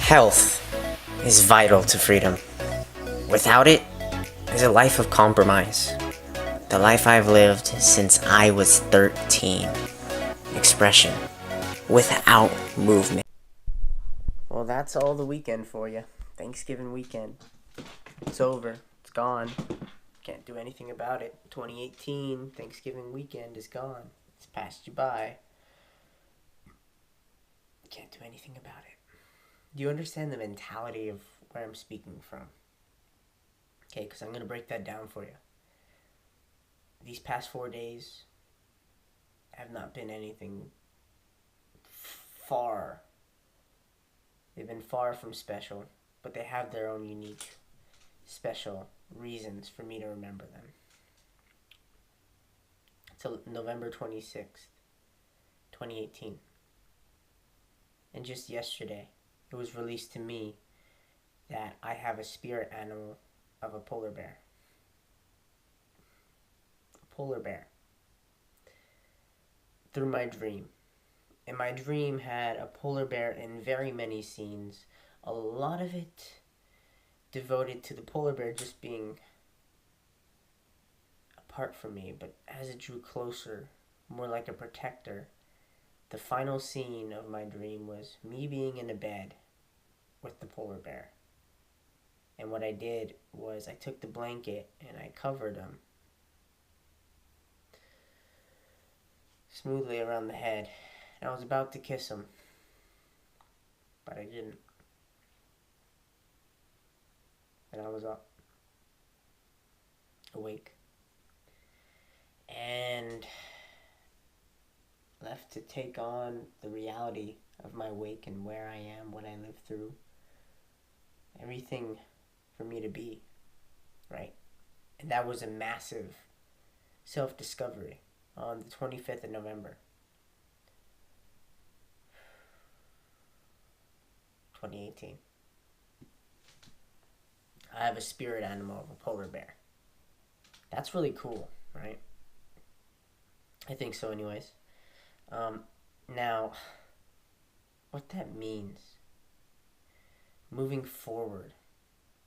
Health is vital to freedom. Without it is a life of compromise. The life I've lived since I was 13. Expression without movement. Well, that's all the weekend for you. Thanksgiving weekend. It's over. It's gone. Can't do anything about it. 2018 Thanksgiving weekend is gone. It's passed you by. Can't do anything about it. Do you understand the mentality of where I'm speaking from? Okay, because I'm going to break that down for you. These past 4 days have not been anything far. They've been far from special, but they have their own unique, special reasons for me to remember them. Till November 26th, 2018. And just yesterday, it was released to me that I have a spirit animal of a polar bear. A polar bear. Through my dream. And my dream had a polar bear in very many scenes. A lot of it devoted to the polar bear just being apart from me. But as it drew closer, more like a protector, the final scene of my dream was me being in a bed with the polar bear. And what I did was I took the blanket and I covered him smoothly around the head. And I was about to kiss him, but I didn't. And I was up, awake, and left to take on the reality of my wake and where I am, what I lived through, everything for me to be, right? And that was a massive self-discovery on the 25th of November, 2018. I have a spirit animal of a polar bear. That's really cool, right? I think so anyways. Now, what that means, moving forward,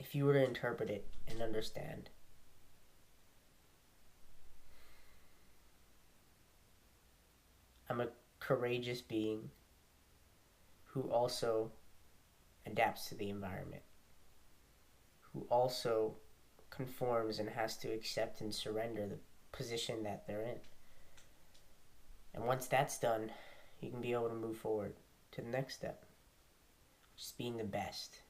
if you were to interpret it and understand, I'm a courageous being who also adapts to the environment, who also conforms and has to accept and surrender the position that they're in. And once that's done, you can be able to move forward to the next step. Just being the best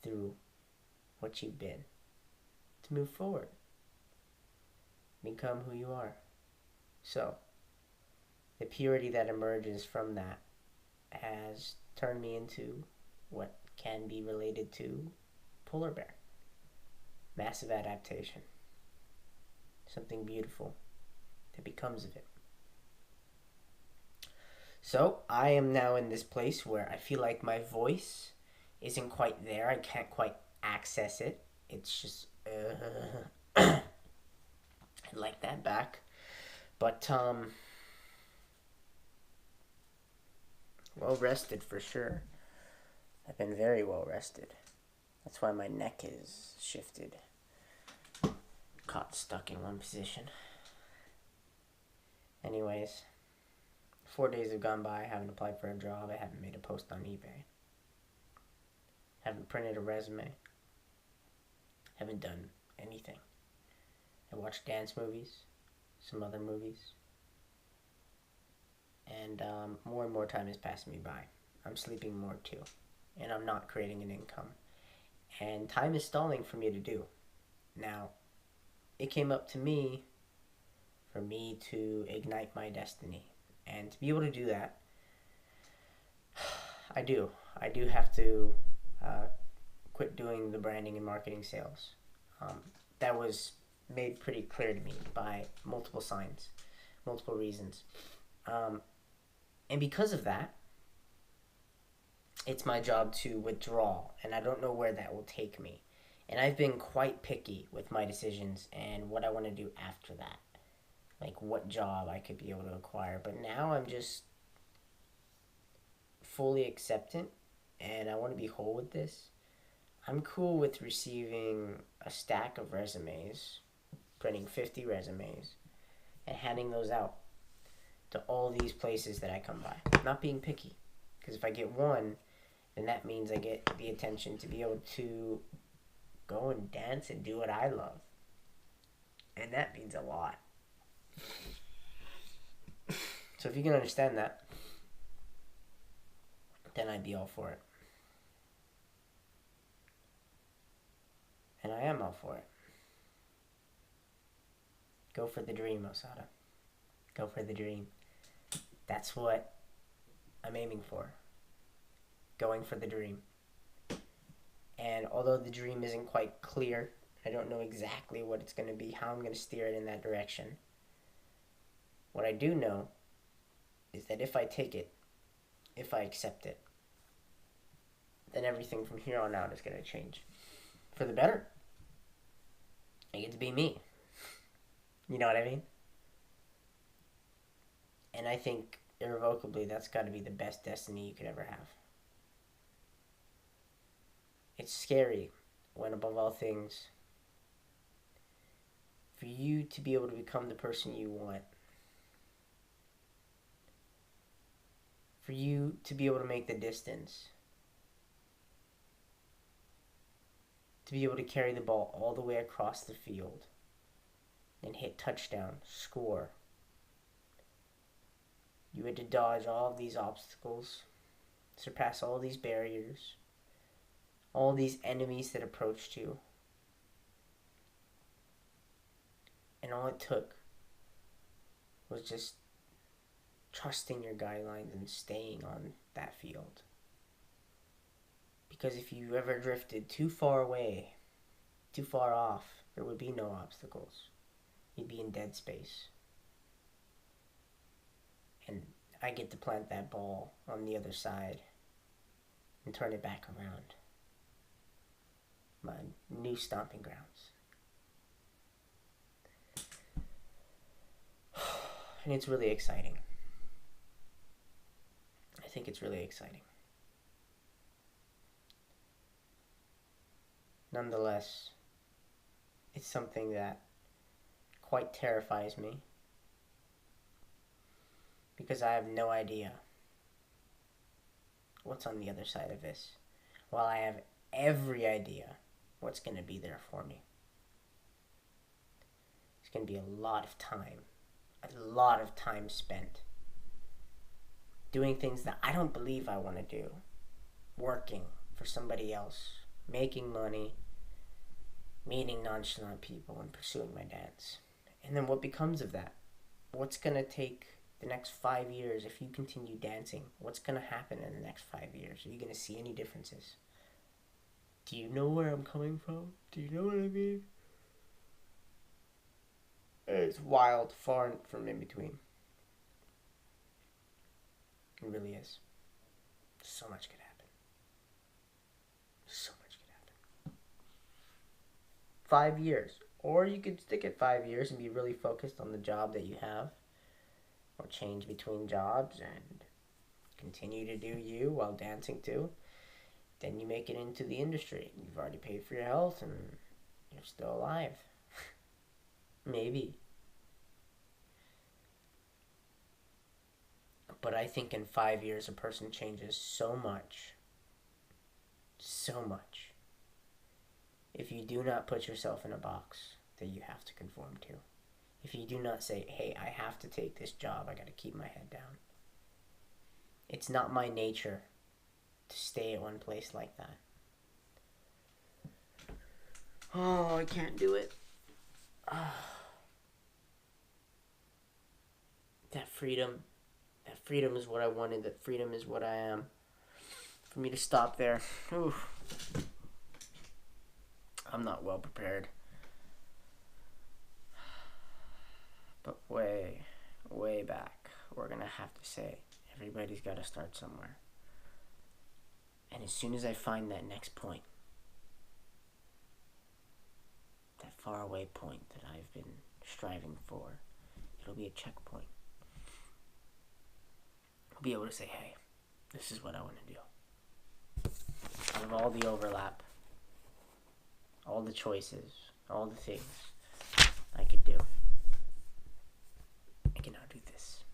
through what you've been. To move forward. Become who you are. So, the purity that emerges from that has turned me into what can be related to polar bear. Massive adaptation. Something beautiful that becomes of it. So I am now in this place where I feel like my voice isn't quite there. I can't quite access it. It's just I'd like that back. But well rested for sure. I've been very well rested. That's why my neck is shifted. Caught stuck in one position. Anyways, 4 days have gone by. I haven't applied for a job. I haven't made a post on eBay. Haven't printed a resume. Haven't done anything. I watched dance movies, some other movies. And more time is passing me by. I'm sleeping more too. And I'm not creating an income. And time is stalling for me to do. Now, it came up to me for me to ignite my destiny. And to be able to do that, I do have to quit doing the branding and marketing sales. That was made pretty clear to me by multiple signs, multiple reasons. And because of that, it's my job to withdraw, and I don't know where that will take me. And I've been quite picky with my decisions and what I want to do after that. Like what job I could be able to acquire. But now I'm just fully acceptant and I want to be whole with this, I'm cool with receiving a stack of resumes, printing 50 resumes, and handing those out to all these places that I come by. Not being picky. Because if I get one, then that means I get the attention to be able to go and dance and do what I love. And that means a lot. So if you can understand that, then I'd be all for it. And I am all for it. Go for the dream, Osada. Go for the dream. That's what I'm aiming for. Going for the dream. And although the dream isn't quite clear, I don't know exactly what it's going to be, how I'm going to steer it in that direction. What I do know is that if I take it, if I accept it, then everything from here on out is going to change. For the better. I get to be me. You know what I mean? And I think irrevocably that's got to be the best destiny you could ever have. It's scary when, above all things, for you to be able to become the person you want, for you to be able to make the distance, to be able to carry the ball all the way across the field and hit touchdown, score. You had to dodge all of these obstacles, surpass all these barriers, all these enemies that approached you. And all it took was just trusting your guidelines and staying on that field. Because if you ever drifted too far away, too far off, there would be no obstacles. You'd be in dead space. And I get to plant that ball on the other side and turn it back around. My new stomping grounds. And it's really exciting. I think it's really exciting. Nonetheless, it's something that quite terrifies me because I have no idea what's on the other side of this, while I have every idea what's going to be there for me. It's going to be a lot of time spent doing things that I don't believe I want to do, working for somebody else, making money, meeting nonchalant people, and pursuing my dance. And then what becomes of that? What's going to take the next 5 years if you continue dancing? What's going to happen in the next 5 years? Are you going to see any differences? Do you know where I'm coming from? Do you know what I mean? It's wild, far from in between. It really is. So much could happen. So much could happen. 5 years. Or you could stick at 5 years and be really focused on the job that you have. Or change between jobs and continue to do you while dancing too. Then you make it into the industry. You've already paid for your health and you're still alive. Maybe. But I think in 5 years a person changes so much. So much. If you do not put yourself in a box that you have to conform to. If you do not say, hey, I have to take this job, I gotta keep my head down. It's not my nature to stay at one place like that. Oh, I can't do it. That freedom is what I wanted. That freedom is what I am. For me to stop there, I'm not well prepared. But way, way back, we're gonna have to say, everybody's gotta start somewhere. And as soon as I find that next point, that faraway point that I've been striving for, it'll be a checkpoint. I'll be able to say, hey, this is what I want to do. all the overlap, all the choices, all the things I could do. I can now do this.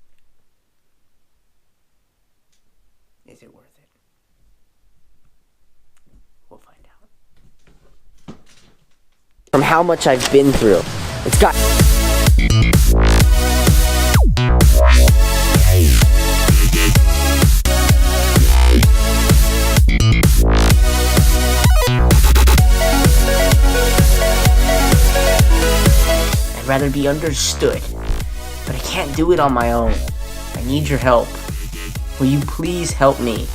Is it worth it? We'll find out. From how much I've been through, it's got... I'd rather be understood, but I can't do it on my own. I need your help. Will you please help me?